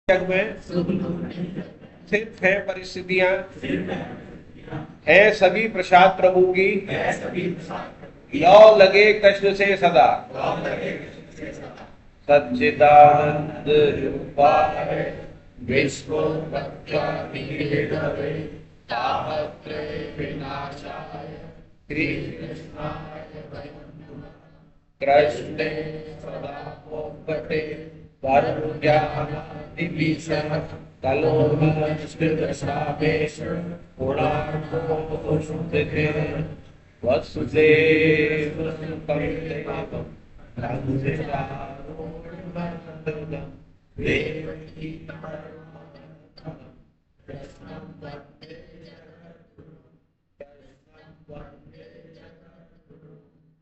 जग में सिर्फ है परिस्थितियां, है सभी प्रसाद प्रभु की, लौ लगे कृष्ण से सदा, सच्चिदानंद रूपाय विश्व विनाशाय कृष्णे सदा मोक्ते वसुदेव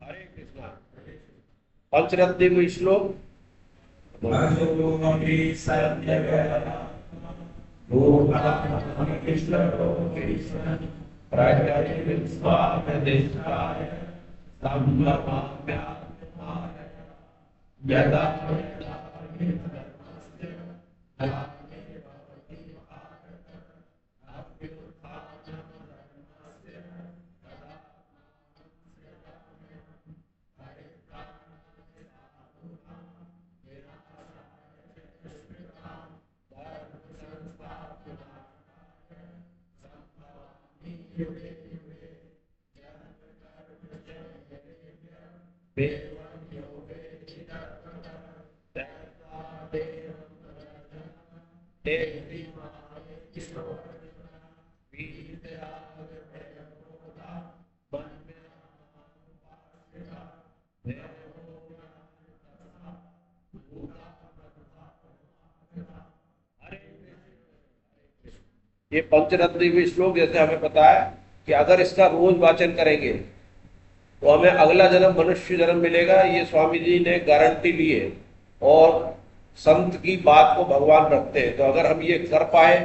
हरे कृष्णा। पंचरत्न श्लोक ये पंचरत्न श्लोक जैसे हमें पता है कि अगर इसका रोज वाचन करेंगे तो हमें अगला जन्म मनुष्य जन्म मिलेगा। ये स्वामी जी ने गारंटी ली है और संत की बात को भगवान रखते हैं। तो अगर हम ये कर पाए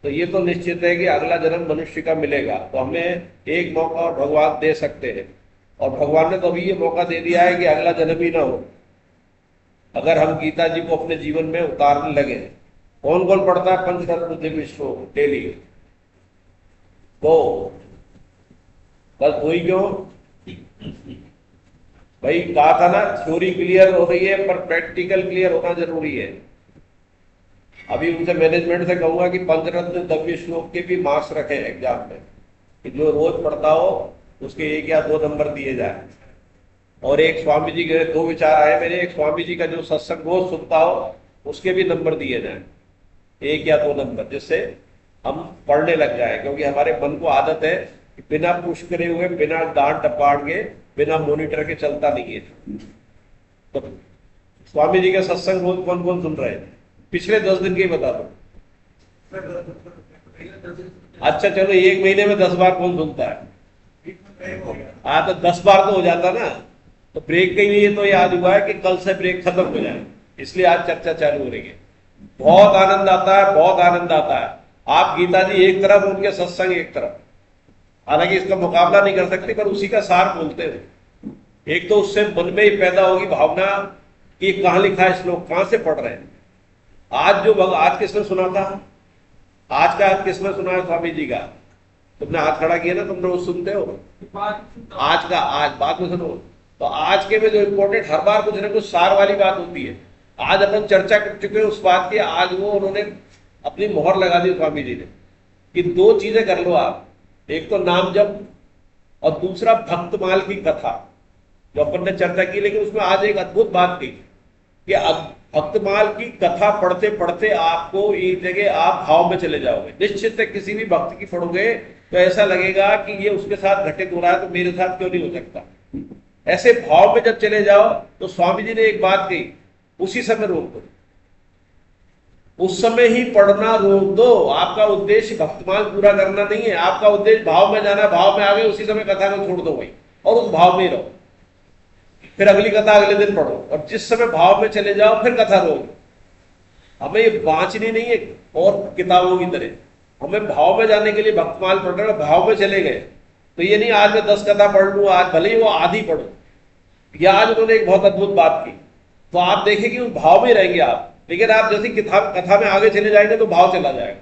तो ये तो निश्चित है कि अगला जन्म मनुष्य का मिलेगा। तो हमें एक मौका और भगवान दे सकते हैं और भगवान ने तो अभी ये मौका दे दिया है कि अगला जन्म ही ना हो, अगर हम गीता जी को अपने जीवन में उतारने लगे। कौन कौन पढ़ता है पंचरत्न श्लोक डेली? तो बस वही क्यों भाई कहा था ना, थ्योरी क्लियर हो रही है पर प्रैक्टिकल क्लियर होना जरूरी है। अभी उनसे मैनेजमेंट से कहूंगा कि पंचरत्न दव्य श्लोक के भी मार्क्स रखे एग्जाम में कि जो रोज पढ़ता हो उसके 1 या 2 नंबर दिए जाए। और एक स्वामी जी के 2 विचार आए मेरे, एक स्वामी जी का जो सत्संग रोज सुनता हो उसके भी नंबर दिए जाए, 1 या 2 नंबर, जिससे हम पढ़ने लग जाए। क्योंकि हमारे मन को आदत है कि बिना पुश करे हुए, बिना डांट टपाट के, बिना मॉनिटर के चलता नहीं है। तो स्वामी जी का सत्संग रोज कौन कौन सुन रहे हैं? पिछले 10 दिन के ही बता दो। अच्छा चलो, 1 महीने में 10 बार कौन सुनता है? हाँ तो 10 बार तो हो जाता ना। तो ब्रेक के लिए तो याद हुआ है कि कल से ब्रेक खत्म हो जाए, इसलिए आज चर्चा चालू हो रही है। बहुत आनंद आता है, बहुत आनंद आता है। आप गीता जी एक तरफ, उनके सत्संग एक तरफ। हालांकि इसका मुकाबला नहीं कर सकते पर उसी का सार बोलते हैं। एक तो उससे मन में ही पैदा होगी भावना कि कहां लिखा है श्लोक, कहां से पढ़ रहे हैं। आज किसने सुना था? आज का किसने सुना है स्वामी जी का? तुमने हाथ खड़ा किया ना, तुम रोज सुनते हो। आज का आज बाद में सुनो। तो आज के में जो इम्पोर्टेंट, हर बार कुछ ना कुछ सार वाली बात होती है। आज अपन चर्चा कर चुके हैं उस बात की। आज वो उन्होंने अपनी मोहर लगा दी स्वामी जी ने कि 2 चीजें कर लो आप, एक तो नाम जप और दूसरा भक्तमाल की कथा, जो अपन ने चर्चा की। लेकिन उसमें आज एक अद्भुत बात थी कि अब भक्तमाल की कथा पढ़ते पढ़ते आपको एक जगह आप भाव में चले जाओगे। निश्चित है किसी भी भक्त की पढ़ोगे तो ऐसा लगेगा कि ये उसके साथ घटित हो रहा है तो मेरे साथ क्यों नहीं हो सकता। ऐसे भाव में जब चले जाओ तो स्वामी जी ने एक बात कही, उसी समय रोक दो, उस समय ही पढ़ना रोक दो। आपका उद्देश्य भक्तमाल पूरा करना नहीं है, आपका उद्देश्य भाव में जाना। भाव में आ गए उसी समय कथा को छोड़ दो भाई, और उस भाव में ही रहो। फिर अगली कथा अगले दिन पढ़ो, और जिस समय भाव में चले जाओ फिर कथा रोक। हमें ये बांचनी नहीं है और किताबों की तरह, हमें भाव में जाने के लिए भक्तमाल पढ़ रहे, भाव में चले गए तो ये नहीं आज मैं 10 कथा पढ़ लूँ, आज भले ही वो आधी पढ़ो। या आज उन्होंने एक बहुत अद्भुत बात की, तो आप देखें कि उस भाव में रहेंगे आप। लेकिन आप जैसे कथा में आगे चले जाएंगे तो भाव चला जाएगा।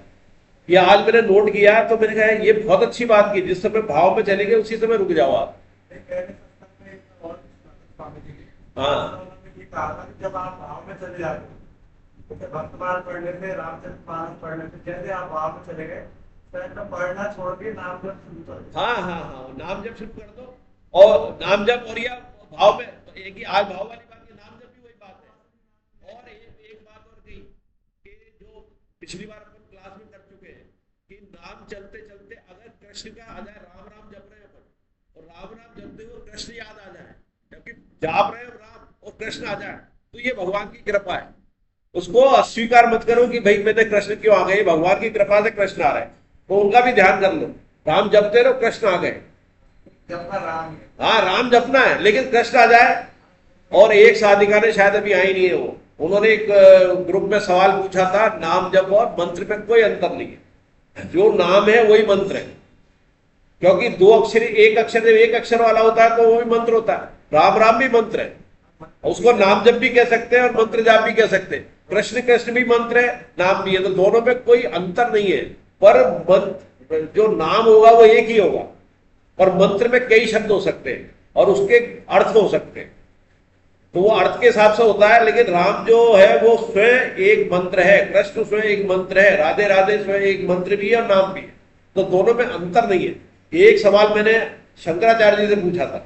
ये आज मैंने नोट किया तो मैंने कहा ये बहुत अच्छी बात की, जिस समय भाव में चलेंगे उसी समय रुक जाओ आप। हाँ जब आप भाव में चले जाते हो, वर्तमान पढ़ने से, रामचरितमानस पढ़ने से, जैसे आप भाव में चले गए तो पढ़ना छोड़ के नाम जप शुरू कर दो। हाँ हाँ हाँ, नाम जप शुरू कर दो। और नाम जप और या भाव में तो एक ही, आज भाव वाली बात की, नाम जप भी वही बात है। और एक बात और कही कि जो पिछली बार अपन क्लास में कर चुके हैं कि नाम चलते चलते अगर कृष्ण का आ जाए, राम राम जप रहे हैं अपन और राम राम जपते हुए कृष्ण याद आ जाए, जबकि जाप रहे हो राम और कृष्ण आ जाए, तो ये भगवान की कृपा है। उसको अस्वीकार मत करो कि भाई मैंने कृष्ण क्यों आ गए, भगवान की कृपा से कृष्ण आ रहे हैं, तो उनका भी ध्यान कर लो। राम जपते रहो, कृष्ण आ गए, जपना राम है। हाँ राम जपना है, लेकिन कृष्ण आ जाए। और एक साधिका ने, शायद अभी आई नहीं है वो, उन्होंने एक ग्रुप में सवाल पूछा था, नाम जप और मंत्र में कोई अंतर नहीं है, जो नाम है वही मंत्र है। क्योंकि दो अक्षर, एक अक्षर जब एक अक्षर वाला होता है तो वो भी मंत्र होता है। राम राम भी मंत्र है, उसको नाम जप भी कह सकते हैं और मंत्र जाप भी कह सकते हैं। कृष्ण कृष्ण भी मंत्र है, नाम भी है, तो दोनों में कोई अंतर नहीं है। पर मंत्र, जो नाम होगा वो एक ही होगा, और मंत्र में कई शब्द हो सकते हैं और उसके अर्थ हो सकते हैं, तो वो अर्थ के हिसाब से होता है। लेकिन राम जो है वो स्वयं एक मंत्र है, कृष्ण स्वयं एक मंत्र है, राधे राधे स्वयं एक मंत्र भी है और नाम भी है, तो दोनों में अंतर नहीं है। एक सवाल मैंने शंकराचार्य जी से पूछा था,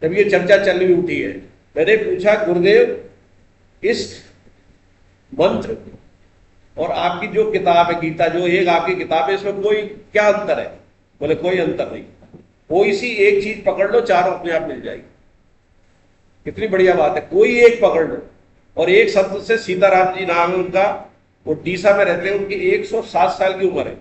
जब ये चर्चा चल रही उठी है, मैंने पूछा गुरुदेव इस मंत्र और आपकी जो किताब है गीता, जो एक आपकी किताब है, इसमें कोई क्या अंतर है? बोले कोई अंतर नहीं, कोई सी एक चीज पकड़ लो, चारों अपने आप मिल जाएगी। कितनी बढ़िया बात है, कोई एक पकड़ लो। और एक शब्द से सीताराम जी नाम है उनका, वो डीसा में रहते हैं, उनकी 107 साल की उम्र है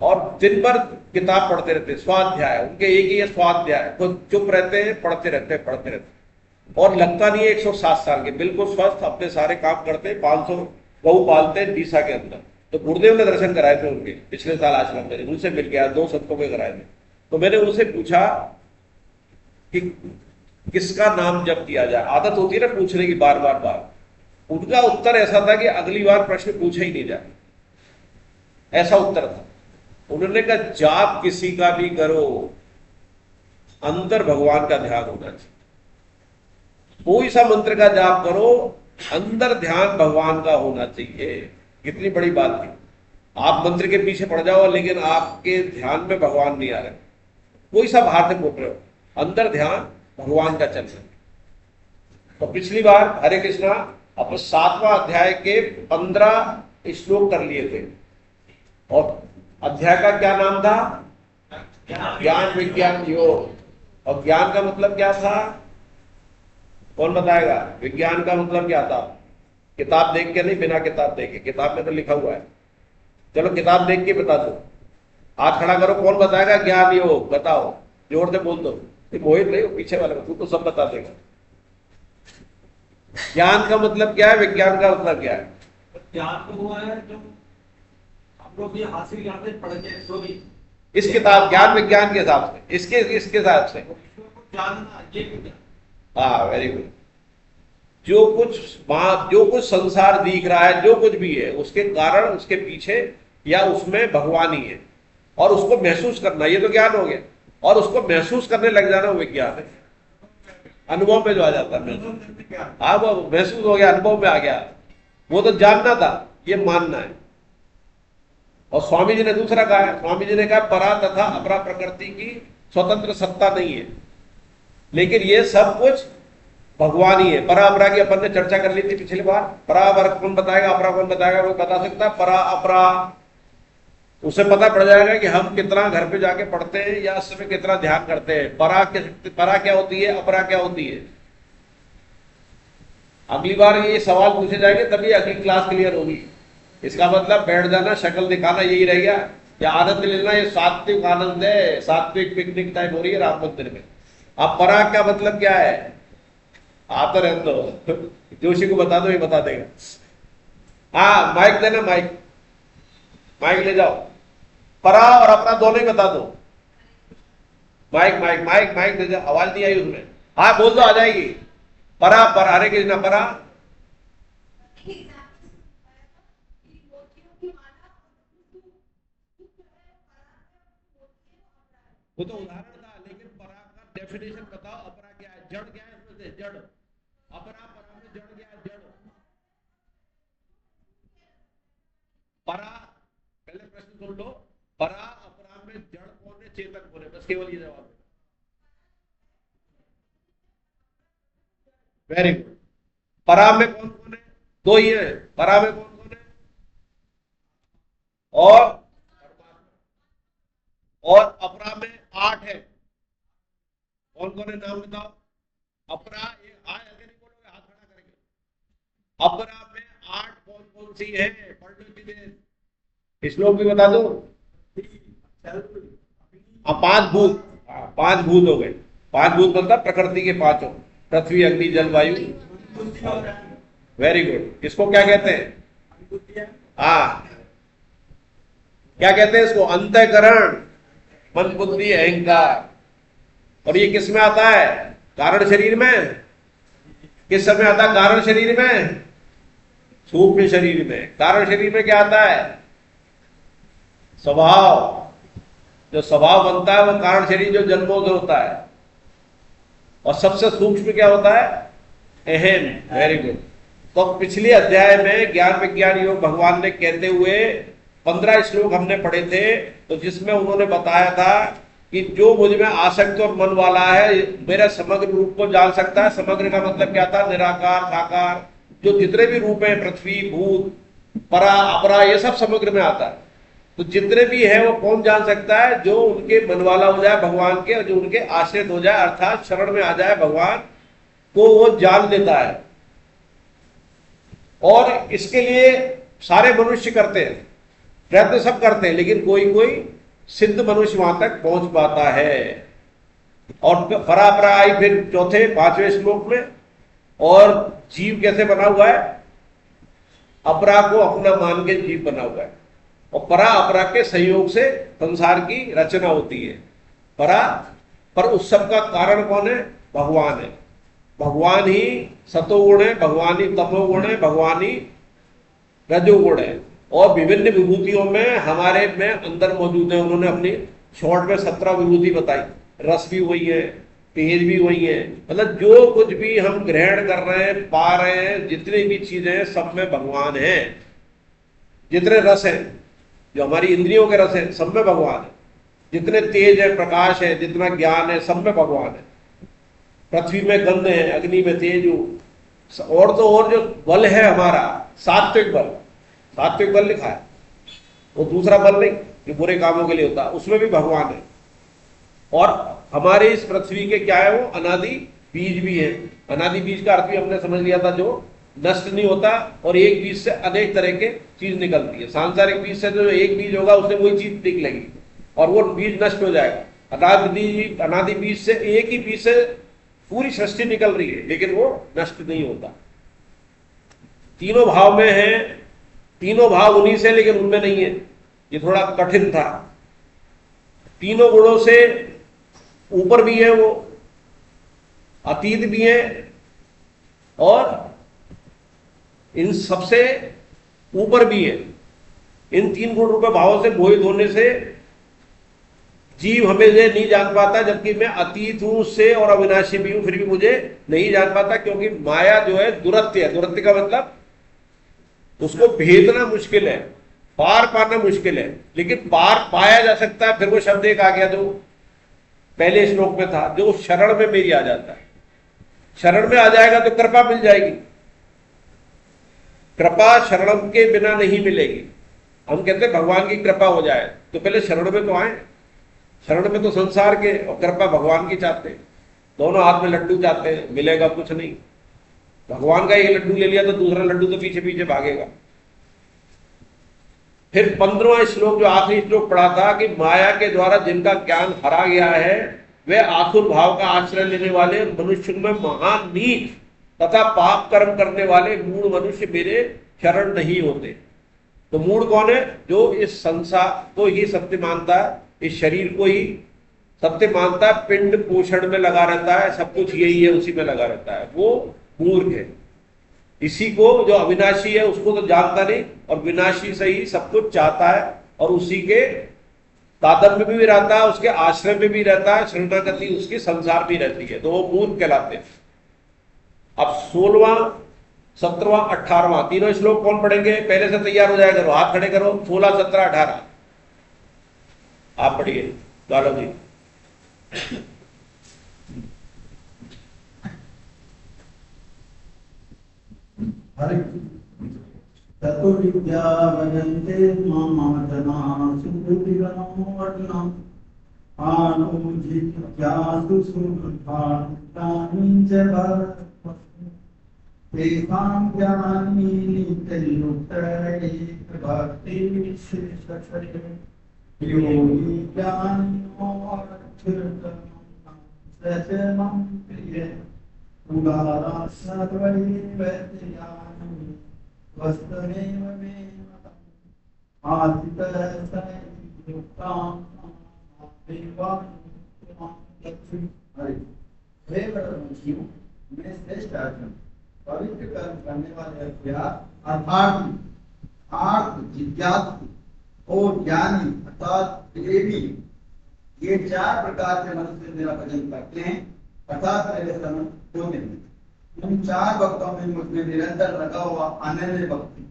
और दिन भर किताब पढ़ते रहते हैं, स्वाध्याय उनके एक ही है, स्वाध्याय, तो चुप रहते हैं, पढ़ते रहते हैं और लगता नहीं है 107 साल के, बिल्कुल स्वस्थ, अपने सारे काम करते हैं, 500 गऊ पालते हैं डीसा के अंदर। तो गुरुदेव ने दर्शन कराए थे उनके पिछले साल आश्रम में, उनसे मिल गया, 2 सत्रों में कराए थे। तो मैंने उनसे पूछा कि किसका नाम जप किया जाए, आदत होती है ना पूछने की बार बार। उनका उत्तर ऐसा था कि अगली बार प्रश्न पूछा ही नहीं जाए, ऐसा उत्तर था। उन्होंने कहा जाप किसी का भी करो, अंदर भगवान का ध्यान होना चाहिए। कोई सा मंत्र का जाप करो, अंदर ध्यान भगवान का होना चाहिए। कितनी बड़ी बात थी। आप मंत्र के पीछे पड़ जाओ लेकिन आपके ध्यान में भगवान नहीं आ रहे, कोई सा बाहर से बोल रहे हो, अंदर ध्यान भगवान का चल रहा है। तो पिछली बार हरे कृष्णा अपन 7वां अध्याय के 15 श्लोक कर लिए थे, और अध्याय का क्या नाम था? ज्ञान विज्ञान योग। और ज्ञान का मतलब क्या था, कौन बताएगा? विज्ञान का मतलब क्या था? किताब देख के नहीं, बिना किताब देखे, किताब में तो लिखा हुआ है। चलो किताब देख के बता दो, हाथ खड़ा करो, कौन बताएगा ज्ञान योग? बताओ, जोर से बोल दो। मोहित नहीं हो पीछे वाले, तू तो सब बता देगा। ज्ञान का मतलब क्या है, विज्ञान का मतलब क्या है? ज्ञान तो वो है जो हम लोग ये हासिल करते हैं, पढ़ते हैं, जो भी इस किताब ज्ञान विज्ञान के हिसाब से, इसके हिसाब से जानना, ये हाँ वेरी गुड। जो कुछ संसार दिख रहा है, जो कुछ भी है, उसके कारण, उसके पीछे या उसमें भगवान ही है, और उसको महसूस करना, ये तो ज्ञान हो गया। और उसको महसूस करने लग जाना वो विज्ञान है, अनुभव में जो आ जाता है। हाँ वो महसूस हो गया, अनुभव में आ गया, वो तो जानना था, ये मानना है। और स्वामी जी ने दूसरा कहा है, स्वामी जी ने कहा परा तथा अपरा प्रकृति की स्वतंत्र सत्ता नहीं है, लेकिन ये सब कुछ भगवान ही है। परा अपरा की अपन ने चर्चा कर ली थी पिछली बार। परा अपरा कौन बताएगा, अपरा कौन बताएगा? कोई बता सकता है परा अपरा? उसे पता पड़ जाएगा कि हम कितना घर पे जाके पढ़ते हैं या इस समय कितना ध्यान करते हैं। परा क्या होती है, अपरा क्या होती है? अगली बार ये सवाल पूछे जाएंगे तभी अगली क्लास क्लियर होगी। इसका मतलब बैठ जाना, शक्ल दिखाना, यही रह गया, या आनंद लेना, ये सात्विक आनंद है, सात्विक पिकनिक टाइम हो रही है राम मंदिर में। अब परा का मतलब क्या है? आता रहने दो, जोशी को बता दो, ये बता देगा। हाँ माइक देना, माइक ले जाओ। परा और अपना दोनों ही बता दो। माइक दे जाओ, आवाज नहीं आई उसमें। हाँ बोल दो, आ जाएगी। परा हरे कृष्णा, परा वो तो उदाहरण था, लेकिन परा का डेफिनेशन बताओ। अपरा क्या है, जड़ क्या है इसमें से, जड़। अपरा परा में जड़ क्या है, जड़। परा, पहले प्रश्न सुन लो, परा अपरा में जड़ कौन है, चेतन कौन है, बस केवल ये जवाब है। Very good. परा में कौन कौन है, दो ही है। परा में कौन कौन है, और और अपरा में 8 है। कौन कौन है, नाम बताओ। अपरा, ये आए आगे नहीं बोलोगे, हाथ खड़ा करेंगे। अपरा में 8 कौन कौन सी है, पढ़ लो इतने श्लोक भी बता दो। हाँ, 5 भूत। हाँ, 5 भूत हो गए। 5 भूत मतलब प्रकृति के 5 पृथ्वी, अग्नि, जल, वायु। Very good. इसको क्या कहते हैं, हाँ क्या कहते हैं इसको, अंतःकरण, मन, बुद्धि, अहंकार। और ये किस में आता है, कारण शरीर में। किस समय आता है, कारण शरीर में, सूक्ष्म शरीर में। कारण शरीर में क्या आता है, स्वभाव। जो स्वभाव बनता है वो कारण शरीर जो जन्मों से होता है। और सबसे सूक्ष्म क्या होता है, अहम। Very good. तो पिछले अध्याय में ज्ञान विज्ञान योग भगवान ने कहते हुए 15 श्लोक हमने पढ़े थे, तो जिसमें उन्होंने बताया था कि जो मुझ में आसक्त और मन वाला है मेरा समग्र रूप को जान सकता है। समग्र का मतलब क्या था, निराकार, साकार, जो जितने भी रूप है, पृथ्वी, भूत, परा, अपरा, ये सब समग्र में आता है। तो जितने भी है वो कौन जान सकता है, जो उनके मन वाला हो जाए भगवान के, और जो उनके आश्रित हो जाए, अर्थात शरण में आ जाए भगवान को, वो जान लेता है। और इसके लिए सारे मनुष्य करते हैं, प्रयत्न सब करते हैं, लेकिन कोई कोई सिद्ध मनुष्य वहां तक पहुंच पाता है। और परापरा आई फिर चौथे 5वें श्लोक में। और जीव कैसे बना हुआ है, अपरा को अपना मान के जीव बना हुआ है, और परा अपरा के सहयोग से संसार की रचना होती है। परा पर उस सब का कारण कौन है, भगवान है। भगवान ही सतोगुण है, भगवान ही तमोगुण है, भगवान ही रजोगुण है। और विभिन्न विभूतियों में हमारे में अंदर मौजूद है। उन्होंने अपनी शॉर्ट में 17 विभूति बताई। रस भी वही है, तेज भी वही है, मतलब जो कुछ भी हम ग्रहण कर रहे हैं, पा रहे हैं, जितनी भी चीजें हैं, सब में भगवान है। जितने रस हैं, जो हमारी इंद्रियों के रस हैं, सब में भगवान है। जितने तेज है, प्रकाश है, जितना ज्ञान है, सब में भगवान है। पृथ्वी में गंध है, अग्नि में तेज, और तो और जो बल है हमारा, सात्विक बल, सात्विक बल लिखा है, वो दूसरा बल नहीं जो बुरे कामों के लिए होता है, उसमें भी भगवान है। और हमारे इस पृथ्वी के क्या है, वो अनादि बीज भी है। अनादि बीज का अर्थ भी हमने समझ लिया था, जो नष्ट नहीं होता, और एक बीज से अनेक तरह के चीज निकलती है। सांसारिक बीज से जो एक बीज होगा उससे वही चीज निकलेगी, और वो बीज नष्ट हो जाएगा। अनादि बीज से, एक ही बीज से पूरी सृष्टि निकल रही है, लेकिन वो नष्ट नहीं होता। तीनों भाव में है, तीनों भाव उन्हीं से, लेकिन उनमें नहीं है। ये थोड़ा कठिन था। तीनों गुणों से ऊपर भी है वो, अतीत भी है, और इन सबसे ऊपर भी है। इन 3 गुण रूपे भावों से मोहित होने से जीव हमें नहीं जान पाता, जबकि मैं अतीत हूं उससे और अविनाशी भी हूं, फिर भी मुझे नहीं जान पाता, क्योंकि माया जो है दुरत्य है। दुरत्य का मतलब उसको भेदना मुश्किल है, पार पाना मुश्किल है, लेकिन पार पाया जा सकता है। फिर वो शब्द एक आ गया जो पहले श्लोक में था, जो शरण में मेरी आ जाता है। शरण में आ जाएगा तो कृपा मिल जाएगी। कृपा शरण के बिना नहीं मिलेगी। हम कहते हैं भगवान की कृपा हो जाए, तो पहले शरण में तो आए। शरण में तो संसार के, और कृपा भगवान की चाहते हैं। दोनों हाथ में लड्डू चाहते हैं, मिलेगा कुछ नहीं। भगवान का एक लड्डू ले लिया तो दूसरा लड्डू तो पीछे पीछे भागेगा। फिर 15वां श्लोक, जो आखिरी श्लोक पढ़ा था, कि माया के द्वारा जिनका ज्ञान हरा गया है, वे आसुर भाव का आश्रय लेने वाले मनुष्य में महान नीच तथा पाप कर्म करने वाले मूढ़ मनुष्य मेरे शरण नहीं होते। तो मूढ़ कौन है, जो इस संसार को ही सत्य मानता है, इस शरीर को ही सत्य मानता है, पिंड पोषण में लगा रहता है, सब कुछ यही है, उसी में लगा रहता है, वो मूर्ख है। इसी को जो अविनाशी है उसको तो जानता नहीं, और विनाशी से ही सब कुछ चाहता है, और उसी के तादात्म्य में भी रहता है, उसके आश्रय में भी रहता है, शरणागति उसकी संसार भी रहती है, तो वो मूर्ख कहलाते हैं। अब 16वां 17वां 18वां तीनों श्लोक कौन पढ़ेंगे? पहले से तैयार हो जाया करो, हाथ खड़े करो। 16 17 18 आप पढ़िए लालो जी। चतुर्विद्या वदन्ते मामवदना सुबुद्धिगणो वर्णम् आनुजिज्ञासु सुभान्तानि च भरत् तेषां ज्ञानी नित्ययुक्तये भक्ति विशेषते योगी ज्ञानिनो अर्थतमं सचनं प्रिय उदारा सर्वैः वैद्यानि वस्तुमेव मे मतम् आदितः युक्तां हे ब्रह्मज्ञों, मैं श्रेष्ठ अर्जुन पवित्र कर्म करने वाले अभ्यास अर्थात आर्थ जिज्ञासु और ज्ञानी अर्थात प्रेमी, ये 4 प्रकार के मनुष्य मेरा भजन करते हैं अर्थात मेरे शरण होते हैं। उन 4 भक्तों में मुझमें निरंतर लगा हुआ अनन्य भक्ति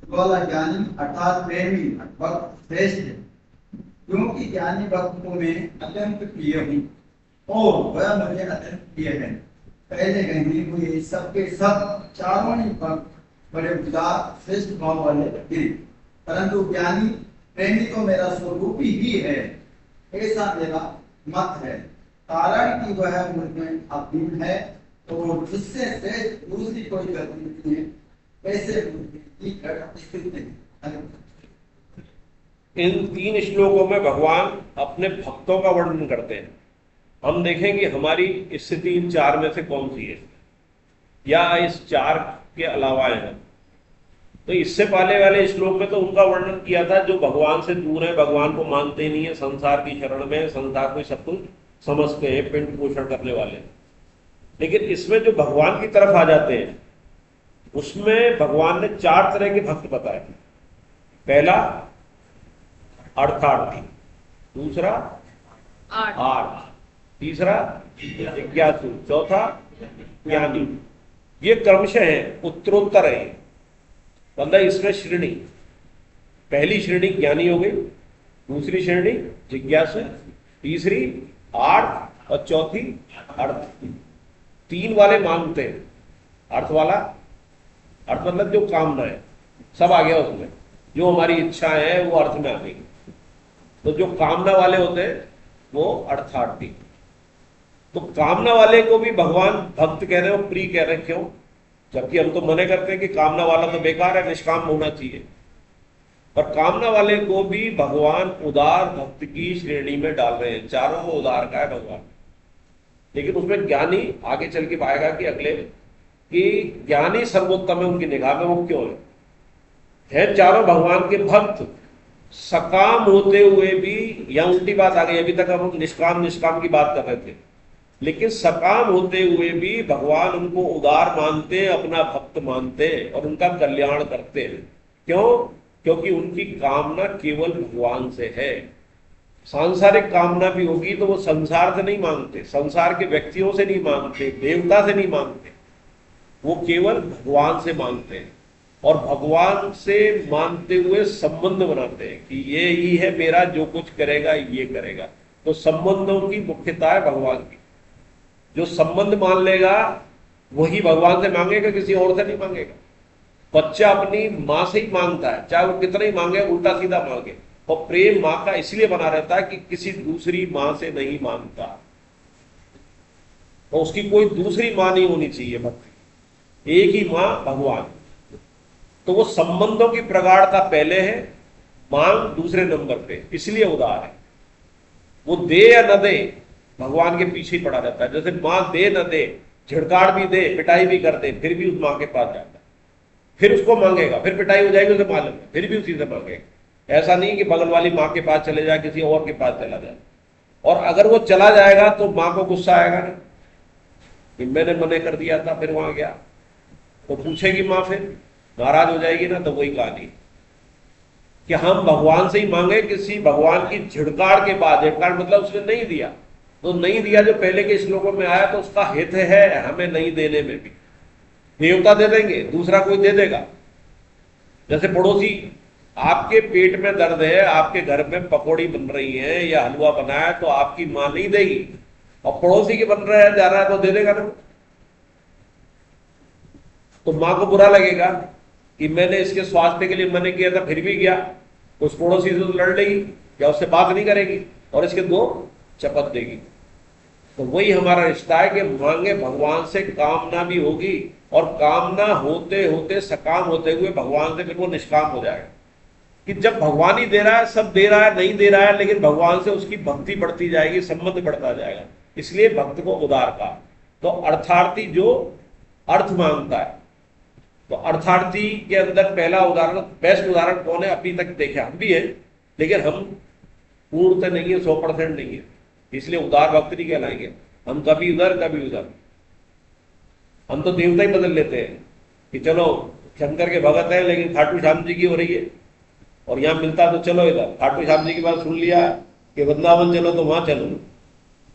वाला ज्ञानी अर्थात प्रेमी भक्त श्रेष्ठ है, क्योंकि ज्ञानी भक्त को मैं अत्यंत प्रिय हूँ और वह मुझे अत्यंत प्रिय है। पहले कहने को ये सबके सब चारों ही भक्त बड़े उदार श्रेष्ठ भाव वाले हैं, परंतु ज्ञानी प्रेमी तो मेरा स्वरूप ही है, ऐसा मेरा मत है। कारण कि वह मुझमें अभिन्न है और जिससे श्रेष्ठ दूसरी कोई गति नहीं है, ऐसे इन 3 श्लोकों में भगवान अपने भक्तों का वर्णन करते हैं। हम देखेंगे हमारी स्थिति इन 4 में से कौन सी है, या इस 4 के अलावा है। तो इससे पहले वाले श्लोक में तो उनका वर्णन किया था जो भगवान से दूर है, भगवान को मानते नहीं है, संसार की शरण में, संसार में सब कुछ समझते हैं, पिंड पोषण करने वाले। लेकिन इसमें जो भगवान की तरफ आ जाते हैं उसमें भगवान ने 4 तरह के भक्त बताए। पहला अर्थार्थी, दूसरा आर्थ, तीसरा जिज्ञासु, चौथा ज्ञानी। ये क्रमशः है, उत्तरोत्तर है। मतलब इसमें श्रेणी, पहली श्रेणी ज्ञानी हो गई, दूसरी श्रेणी जिज्ञासु, तीसरी आर्थ और चौथी अर्थ। 3 वाले मांगते हैं। अर्थ वाला, अर्थ मतलब जो कामना है, सब आ गया उसमें, जो हमारी इच्छा है वो अर्थ में आ गई। तो जो कामना वाले होते हैं वो अर्थार्थी। तो कामना वाले को भी भगवान भक्त कह रहे हो, प्रिय कह रहे, क्यों? जबकि हम तो मने करते हैं कि कामना वाला तो बेकार है, निष्काम होना चाहिए। पर कामना वाले को भी भगवान उदार भक्त की श्रेणी में डाल रहे हैं। चारों को उदार का है भगवान, लेकिन उसमें ज्ञानी आगे चल के पाएगा कि अगले कि ज्ञानी सर्वोत्तम है उनकी निगाह में। वो क्यों है? चारों भगवान के भक्त सकाम होते हुए भी, या उल्टी बात आ गई, अभी तक हम निष्काम की बात कर रहे थे, लेकिन सकाम होते हुए भी भगवान उनको उदार मानते हैं, अपना भक्त मानते हैं और उनका कल्याण करते हैं। क्यों? क्योंकि उनकी कामना केवल भगवान से है। सांसारिक कामना भी होगी तो वो संसार से नहीं मांगते, संसार के व्यक्तियों से नहीं मांगते, देवता से नहीं मांगते, वो केवल भगवान से मांगते हैं। और भगवान से मानते हुए संबंध बनाते हैं कि ये ही है मेरा, जो कुछ करेगा ये करेगा। तो संबंधों की मुख्यता है भगवान की। जो संबंध मान लेगा वही भगवान से मांगेगा, किसी और से नहीं मांगेगा। बच्चा अपनी माँ से ही मांगता है, चाहे वो कितना ही मांगे, उल्टा सीधा मांगे। और प्रेम माँ का इसलिए बना रहता है कि किसी दूसरी माँ से नहीं मांगता, और उसकी कोई दूसरी माँ नहीं होनी चाहिए भक्ति, एक ही माँ भगवान। तो वो संबंधों की प्रगाढ़ता पहले है, मांग दूसरे नंबर पे, इसलिए उदार है। वो दे या न दे भगवान के पीछे ही पड़ा रहता है। जैसे माँ दे न दे, झिड़काड़ भी दे, पिटाई भी कर दे, फिर भी उस माँ के पास जाता है, फिर उसको मांगेगा, फिर पिटाई हो जाएगी उसे मालूम है, फिर भी उसी से मांगेगा। ऐसा नहीं कि बगल वाली माँ के पास चले जाए, किसी और के पास चला जाए। और अगर वो चला जाएगा तो माँ को गुस्सा आएगा ना कि मैंने मना कर दिया था, फिर वहां गया। तो पूछेगी माँ, फिर नाराज हो जाएगी ना। तो वही कहानी कि हम भगवान से ही मांगे, किसी भगवान की झिड़काड़ के बाद, झिड़काड़ मतलब उसने नहीं दिया, तो नहीं दिया जो पहले के श्लोकों में आया, तो उसका हित है हमें नहीं देने में भी। देवता दे देंगे, दूसरा कोई दे देगा। जैसे पड़ोसी, आपके पेट में दर्द है, आपके घर में पकौड़ी बन रही है या हलवा बना है, तो आपकी मां नहीं देगी, और पड़ोसी के बन रहा है जा रहा है तो दे देगा ना। तो मां को बुरा लगेगा कि मैंने इसके स्वास्थ्य के लिए मना किया था फिर भी गया, तो उस पड़ोसी से तो लड़ लेगी या उससे बात नहीं करेगी और इसके दो चपत देगी। तो वही हमारा रिश्ता है कि मांगे भगवान से, कामना भी होगी, और कामना होते होते सकाम होते हुए भगवान से फिर वो निष्काम हो जाएगा। कि जब भगवान ही दे रहा है, सब दे रहा है, नहीं दे रहा है, लेकिन भगवान से उसकी भक्ति बढ़ती जाएगी, संबंध बढ़ता जाएगा। इसलिए भक्त को उदार कहा। तो अर्थार्थी जो अर्थ मांगता है, तो अर्थार्थी के अंदर पहला उदाहरण, बेस्ट उदाहरण कौन है अभी तक देखे? हम भी है, लेकिन हम पूर्णतः नहीं है, 100% नहीं है, इसलिए उदार भक्त नहीं कहलाएंगे। हम कभी उधर कभी उधर। हम तो देवता ही बदल लेते हैं कि चलो शंकर के भगत है लेकिन खाटू श्याम जी की हो रही है, और यहां मिलता तो चलो इधर खाटू श्याम जी की बात सुन लिया कि वृंदावन चलो तो वहां चलो,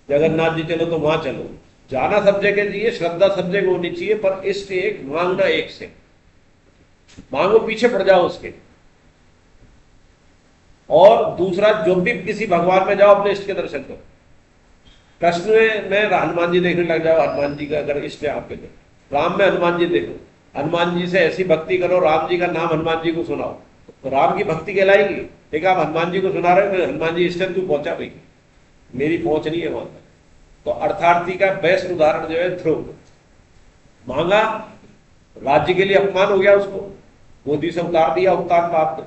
जगन्नाथ जी चलो तो वहां चलो। जाना सब जगह चाहिए, श्रद्धा सब जगह होनी चाहिए, पर इष्ट एक, मांगना एक से। मांगो, पीछे पड़ जाओ उसके। और दूसरा, जो भी किसी भगवान में जाओ अपने इष्ट के दर्शन करो। कृष्ण में हनुमान जी देखने लग जाओ, हनुमान जी का अगर इष्ट है आपके, राम में हनुमान जी देखो, हनुमान जी से ऐसी भक्ति करो, राम जी का नाम हनुमान जी को सुनाओ, तो राम की भक्ति कहलाएगी। लेकिन आप हनुमान जी को सुना रहे हो, हनुमान जी इष्ट तू पहुंचा भाई, मेरी पहुंच नहीं है वहां तक। तो अर्थार्थी का बेस्ट उदाहरण जो है ध्रुव। मांगा, राज्य के लिए अपमान हो गया उसको, गोदी से उतार दिया उत्तान बाप को,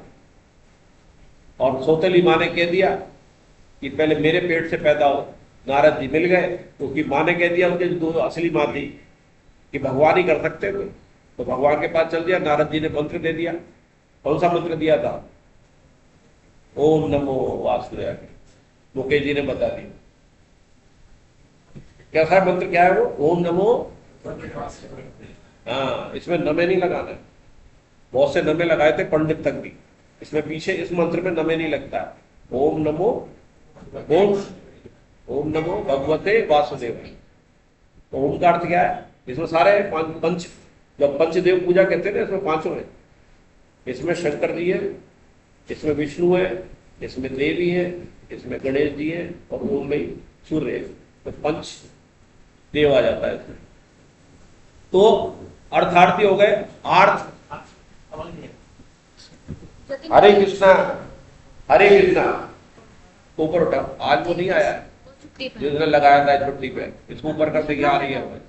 और सौतेली माँ ने कह दिया कि पहले मेरे पेट से पैदा हो। नारद जी मिल गए, क्योंकि माँ ने कह दिया, उनके जो असली माँ थी, कि भगवान ही कर सकते थे, तो भगवान के पास चल दिया। नारद जी ने मंत्र दे दिया। कौन सा मंत्र दिया था? ओम नमो वासुदेवाय। मुकेश जी ने बता दिया कैसा मंत्र, क्या है वो? ओम नमो। हाँ, इसमें नमे नहीं लगाना है। बहुत से नमे लगाए थे पंडित तक भी, इसमें पीछे इस मंत्र में नमे नहीं लगता है। ओम नमो, ओम नमो भगवते वासुदेवाय। तो ओम का अर्थ क्या है? इसमें सारे पंच, जब पंचदेव पूजा कहते हैं ना, इसमें पांचों है। इसमें शंकर जी है, इसमें विष्णु है, इसमें देवी है, इसमें गणेश जी है, और ओम में सूर्य है। तो पंच देव आ जाता है इसमें। तो अर्थार्थी हो गए। आर्थ, हरे कृष्णा, हरे कृष्णा। ऊपर उठा, आज वो नहीं आया है जिसने लगाया था छुट्टी पे, इसको ऊपर कर देखिए, आ रही है।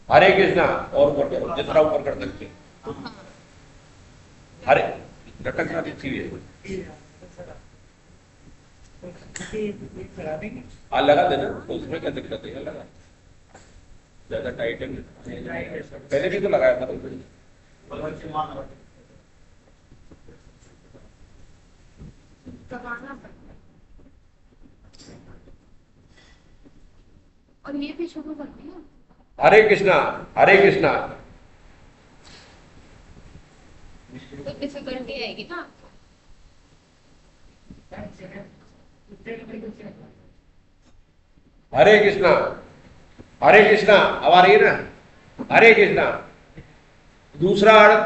हरे कृष्णा, और ऊपर करो, जितना ऊपर कर सकते। हरे लटक ना सीधे, लगा देना, तो उसमें क्या दिक्कत है? लगा, ज्यादा टाइट है, पहले भी तो लगाया था। और ये भी शुरू कर दिया। हरे कृष्णा, हरे कृष्णा। तो डिफिकल्टी आएगी ना आपको। हरे कृष्णा, हरे कृष्णा। अब आ रही है ना? हरे कृष्णा। दूसरा अर्थ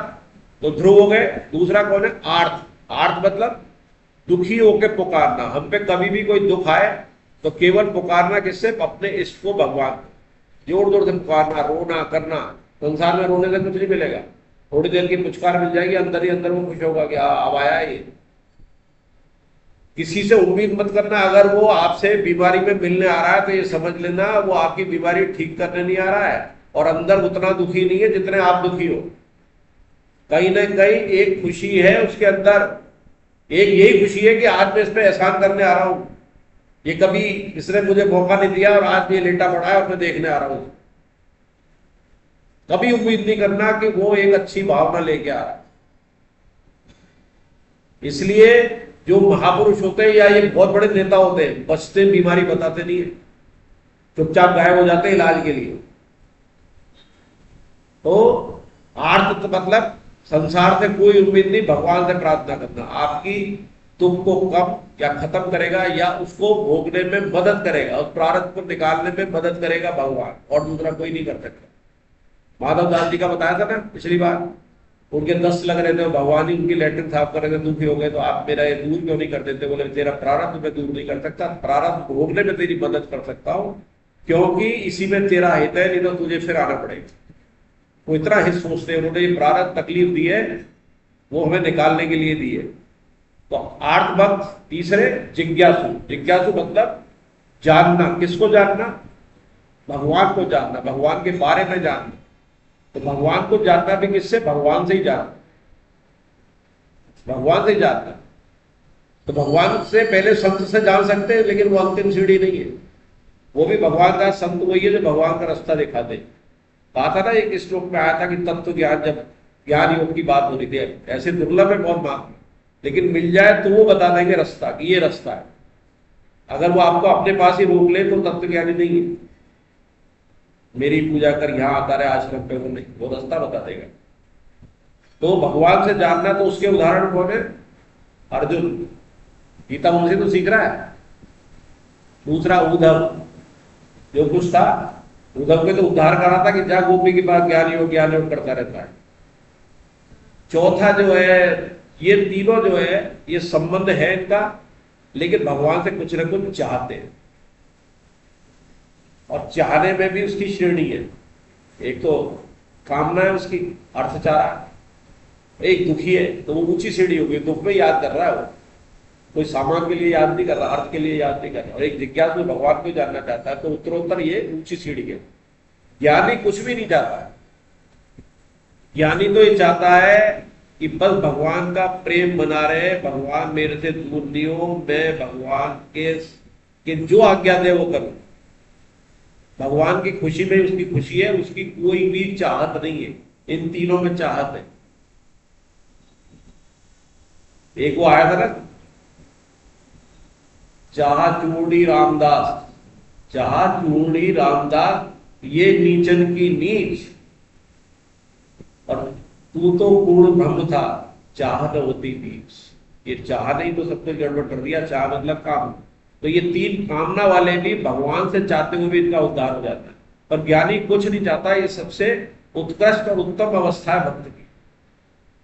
तो ध्रुव हो गए। दूसरा कौन है? आर्थ। आर्थ मतलब दुखी होकर पुकारना। हम पे कभी भी कोई दुख आए तो केवल पुकारना, किससे? अपने इष्ट को, भगवान। जोर जोर से पुकारना, रोना करना। संसार में रोने से कुछ नहीं मिलेगा, थोड़ी देर की पुचकार मिल जाएगी, अंदर ही अंदर वो खुश होगा कि अब आया ये। किसी से उम्मीद मत करना, अगर वो आपसे बीमारी में मिलने आ रहा है तो ये समझ लेना वो आपकी बीमारी ठीक करने नहीं आ रहा है, और अंदर उतना दुखी नहीं है जितने आप दुखी हो। कहीं ना कहीं एक खुशी है उसके अंदर, एक यही खुशी है कि आज मैं इस पे एहसान करने आ रहा हूं। ये कभी इसने मुझे मौका नहीं दिया और आज ये लेटा पड़ा है और मैं देखने आ रहा हूं। कभी उम्मीद नहीं करना कि वो एक अच्छी भावना लेके आ रहा है। इसलिए जो महापुरुष होते हैं या ये बहुत बड़े नेता होते हैं, बचते बीमारी बताते नहीं है, चुपचाप गायब हो जाते हैं इलाज के लिए। तो आर्त मतलब संसार से कोई उम्मीद नहीं, भगवान से प्रार्थना करना आपकी दुख को कम या खत्म करेगा या उसको भोगने में मदद करेगा, उस प्रारब्ध को निकालने में मदद करेगा भगवान, और दूसरा कोई नहीं कर सकता। माधव दास जी का बताया था ना पिछली बार, उनके दस्त लग रहे थे, भगवान ही उनकी लैट्रिन साफ कर रहे थे, दुखी हो गए, तो आप मेरा ये दूर क्यों नहीं कर देते? बोले तेरा प्रारब्ध मैं दूर नहीं कर सकता, प्रारब्ध भोगने में तेरी मदद कर सकता हूं, क्योंकि इसी में तेरा हित है, नहीं तो तुझे फिर आना पड़ेगा। वो इतना हित सोचते हैं, उन्होंने ये प्रारब्ध तकलीफ दी है वो हमें निकालने के लिए दी है। तो आर्त भक्त, तीसरे जिज्ञासु। जिज्ञासु मतलब जानना, किसको जानना? भगवान को जानना, भगवान के बारे में जानना। तो भगवान को जानना भी किससे? भगवान से ही जानना, भगवान से ही जानना। तो भगवान से पहले संत से जान सकते हैं, लेकिन वो अंतिम सीढ़ी नहीं है, वो भी भगवान का संत वही है जो भगवान का रास्ता दिखाते। कहा था ना एक श्लोक में आया था कि तत्व ज्ञान, जब ज्ञान योग की बात हो रही थी, ऐसे दुर्लभ है बहुत मात्र, लेकिन मिल जाए तो वो बता देंगे रास्ता कि ये रास्ता है। अगर वो आपको अपने पास ही रोक ले तो तत्व ज्ञानी नहीं है। मेरी पूजा कर, यहां आता रहे आश्रम पे, वो नहीं, वो रास्ता बता देगा। तो भगवान से जानना, तो उसके उदाहरण कौन है? अर्जुन, गीता उनसे तो सीख रहा है। दूसरा उद्धव, जो कुछ था, उद्धव के तो उद्धार करा था कि जा गोपी के पास ज्ञान योग करता रहता है। चौथा जो है, ये तीनों जो है ये संबंध है इनका, लेकिन भगवान से कुछ न कुछ चाहते हैं, और चाहने में भी उसकी श्रेणी है। एक तो कामना है उसकी, अर्थ चाह रहा है, एक दुखी है तो वो ऊंची सीढ़ी होगी, दुख में याद कर रहा है, वो कोई सामान के लिए याद नहीं कर रहा, अर्थ के लिए याद नहीं कर रहा। और एक जिज्ञासु भगवान को जानना चाहता है, तो उत्तरोत्तर ये ऊंची सीढ़ी है। ज्ञानी कुछ भी नहीं चाहता है, ज्ञानी तो ये चाहता है कि बस भगवान का प्रेम बना रहे, भगवान मेरे से दूर नहीं हो, मैं भगवान के जो आज्ञा दे वो करूं। भगवान की खुशी में उसकी खुशी है, उसकी कोई भी चाहत नहीं है। इन तीनों में चाहत है। एक वो आया था ना, चाह चूड़ी रामदास, चाह चूड़ी रामदास, ये नीचन की नीच, और तू तो पूर्ण ब्रह्म था, चाह न होती बीच। ये चाह नहीं तो सब कुछ गड़बड़ कर दिया। चाह मतलब काम। तो ये तीन कामना वाले भी भगवान से चाहते हुए भी इनका उद्धार हो जाता है। पर ज्ञानी कुछ नहीं चाहता। ये सबसे उत्कृष्ट और उत्तम अवस्था है भक्त की,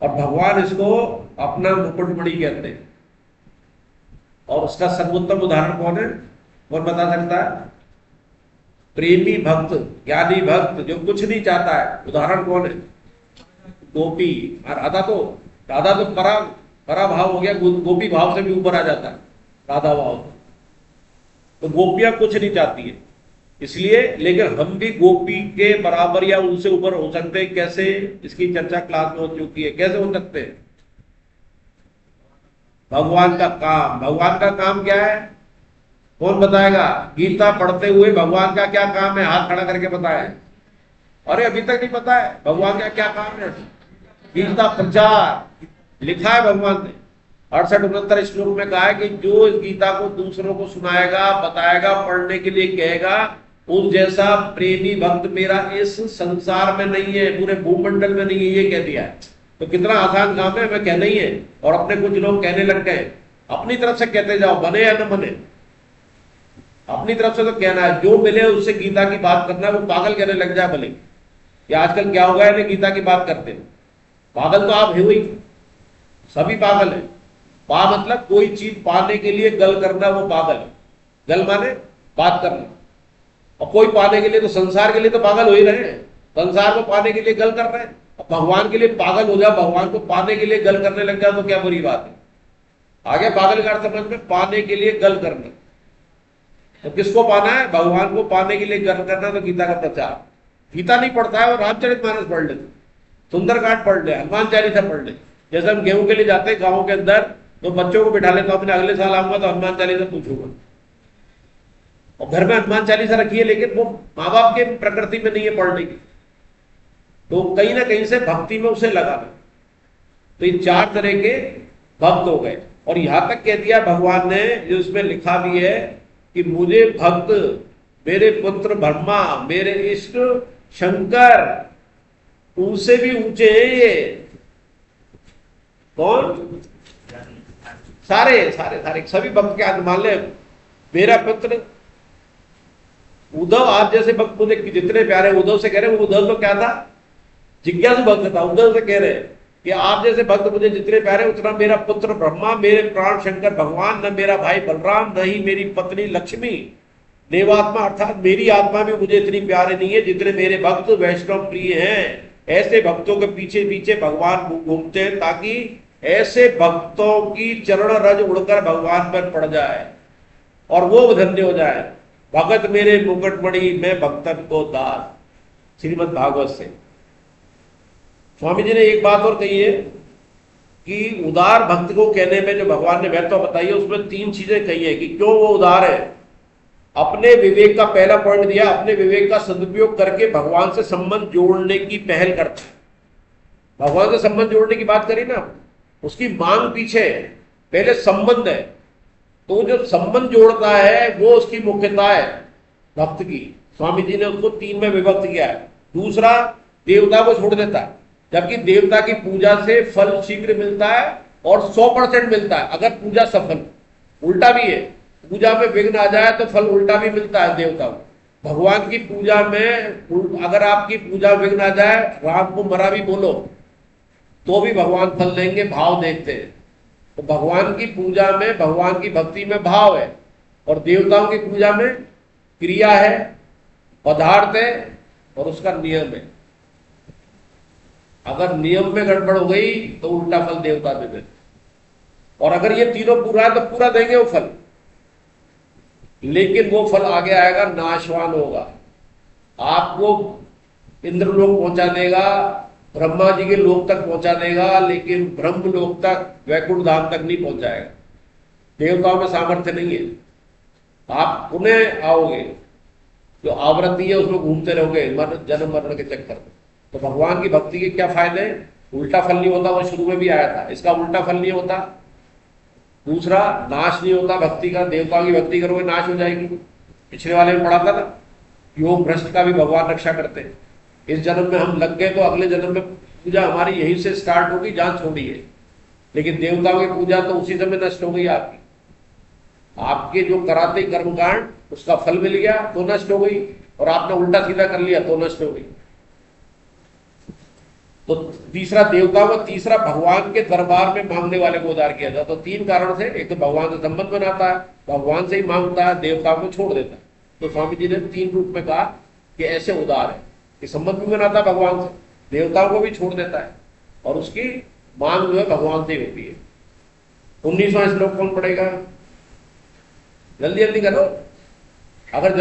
और भगवान इसको अपना मुकुटमणि कहते हैं। और उसका सर्वोत्तम उदाहरण कौन है? कौन बता सकता है? प्रेमी भक्त, ज्ञानी भक्त जो कुछ नहीं चाहता है, उदाहरण कौन है? गोपी। और राधा तो परा भाव हो गया, गोपी भाव से भी ऊपर आ जाता है राधा भाव। तो गोपियां कुछ नहीं चाहती है इसलिए, लेकिन हम भी गोपी के बराबर या उनसे ऊपर हो सकते हैं। कैसे? इसकी चर्चा क्लास में हो चुकी है। कैसे हो सकते हैं? भगवान का काम। भगवान का काम क्या है? कौन बताएगा? गीता पढ़ते हुए भगवान का क्या काम है? हाथ खड़ा करके बताए। अरे अभी तक नहीं पता है भगवान का क्या काम है? गीता प्रचार लिखा है भगवान ने 68-69 श्लोक में कहा है कि जो इस गीता को दूसरों को सुनाएगा, बताएगा, पढ़ने के लिए कहेगा, उस जैसा प्रेमी भक्त मेरा इस संसार में नहीं है, पूरे भूमंडल में नहीं है, ये कह दिया है। तो कितना आसान काम है, हमें कहना ही है। और अपने कुछ लोग कहने लग गए, अपनी तरफ से कहते जाओ, बने या न बने, अपनी तरफ से तो कहना है। जो मिले उससे गीता की बात करना, वो पागल कहने लग जाए भले। या आजकल क्या हो गया है, गीता की बात करते हैं। पागल तो आप हो ही, सभी पागल है। पा मतलब कोई चीज पाने के लिए गल करना, वो पागल है। गल माने बात करना। और कोई पाने के लिए, तो संसार के लिए तो पागल हो ही रहे हैं, संसार को पाने के लिए गल कर रहे हैं। अब भगवान के लिए पागल हो जाओ, भगवान को पाने के लिए गल करने लग जाओ, तो क्या बुरी बात है? आगे पागल का अर्थ समझ में, पाने के लिए गल करना। तो किसको पाना है? भगवान को पाने के लिए गल करना। तो गीता का प्रचार। गीता नहीं पढ़ता है, और रामचरितमानस पढ़ ले, सुंदरकांड पढ़ ले, हनुमान चालीसा पढ़ ले। जैसे हम गेहूं के लिए जाते हैं गाँव के अंदर, तो बच्चों को बिठा लेता हूं, अपने अगले साल आऊंगा तो हनुमान चालीसा पूछूंगा। और घर में हनुमान चालीसा रखी है, लेकिन वो माँ बाप के प्रकृति में नहीं है पढ़ने की, तो कहीं ना कहीं से भक्ति में उसे लगाना। तो ये चार तरह के भक्त हो गए। और यहां तक कह दिया भगवान ने, जो उसमें लिखा भी है कि मुझे भक्त, मेरे पुत्र ब्रह्मा, मेरे इष्ट शंकर, उनसे भी ऊंचे हैं ये। कौन? सारे सारे सारे सभी भक्त के हाथ। मान ले मेरा पुत्र उद्धव, आप जैसे भक्त मुझे जितने प्यारे, उद्धव से कह रहे हैं, उद्धव तो क्या था? जिज्ञासु भक्त था। उद्धव से कह रहे हैं कि आप जैसे भक्त मुझे जितने प्यारे, उतना मेरा पुत्र ब्रह्मा, मेरे प्राण शंकर भगवान, न मेरा भाई बलराम, न ही मेरी पत्नी लक्ष्मी, देवात्मा अर्थात मेरी आत्मा भी मुझे इतनी प्यारे नहीं है जितने मेरे भक्त वैष्णव प्रिय हैं। ऐसे भक्तों के पीछे पीछे भगवान घूमते हैं, ताकि ऐसे भक्तों की चरण रज उड़कर भगवान पर पड़ जाए और वो धन्य हो जाए। भगत मेरे मुकुटमणि, मैं भक्तन को दास। श्रीमद् भागवत से स्वामी जी ने एक बात और कही है कि उदार भक्त को कहने में जो भगवान ने महत्व बताई है, उसमें 3 चीजें कही है कि क्यों वो उदार है। अपने विवेक का पहला पॉइंट दिया, अपने विवेक का सदुपयोग करके भगवान से संबंध जोड़ने की पहल करता है। भगवान से संबंध जोड़ने की बात करी ना, उसकी मांग पीछे है, पहले संबंध है। तो जो संबंध जोड़ता है वो उसकी मुख्यता है भक्त की। स्वामी जी ने उसको 3 में विभक्त किया है। दूसरा, देवता को छोड़ देता है, जबकि देवता की पूजा से फल शीघ्र मिलता है और 100% मिलता है अगर पूजा सफल। उल्टा भी है, पूजा में विघ्न आ जाए तो फल उल्टा भी मिलता है देवता को। भगवान की पूजा में अगर आपकी पूजा विघ्न आ जाए, राम को मरा भी बोलो तो भी भगवान फल देंगे, भाव देखते हैं। तो भगवान की पूजा में, भगवान की भक्ति में भाव है, और देवताओं की पूजा में क्रिया है, पदार्थ है और उसका नियम है। अगर नियम में गड़बड़ हो गई तो उल्टा फल देवता दे देते, और अगर ये तीनों पूरा है तो पूरा देंगे वो फल, लेकिन वो फल आगे आएगा, नाशवान होगा। आपको इंद्रलोक पहुंचा देगा, ब्रह्मा जी के लोक तक पहुंचा देगा, लेकिन ब्रह्म लोक तक, वैकुंठ धाम तक नहीं पहुंचाएगा। देवताओं में सामर्थ्य नहीं है। आप पुनः आओगे, जो आवृत्ति है उसमें घूमते रहोगे जन्म मरण के चक्कर में। तो भगवान की भक्ति के क्या फायदे? उल्टा फल नहीं होता, वो शुरू में भी आया था, इसका उल्टा फल नहीं होता। दूसरा, नाश नहीं होता भक्ति का। देवताओं की भक्ति करोगे नाश हो जाएगी। पिछले वाले में पढ़ा था ना, योग भ्रष्ट का भी भगवान रक्षा करते हैं। इस जन्म में हम लग गए तो अगले जन्म में पूजा हमारी यहीं से स्टार्ट होगी जहां छोड़ी है। लेकिन देवताओं की पूजा तो उसी समय नष्ट हो गई आपकी। आपके जो कराते कर्मकांड, उसका फल मिल गया तो नष्ट हो गई, और आपने उल्टा सीधा कर लिया तो नष्ट हो गई। तो तीसरा देवता व तीसरा भगवान के दरबार में मांगने वाले को उदार किया जाता। तो 3 कारण से, एक तो भगवान से संबंध बनाता है, भगवान से ही मांगता है, देवताओं को छोड़ देता है। तो स्वामी जी ने 3 रूप में कहा कि ऐसे उदार है कि संबंध भी बनाता है भगवान से, देवताओं को भी छोड़ देता है, और उसकी मांग जो है भगवान से ही होती है। 19वां श्लोक कौन पढ़ेगा? जल्दी जल्दी करो। अगर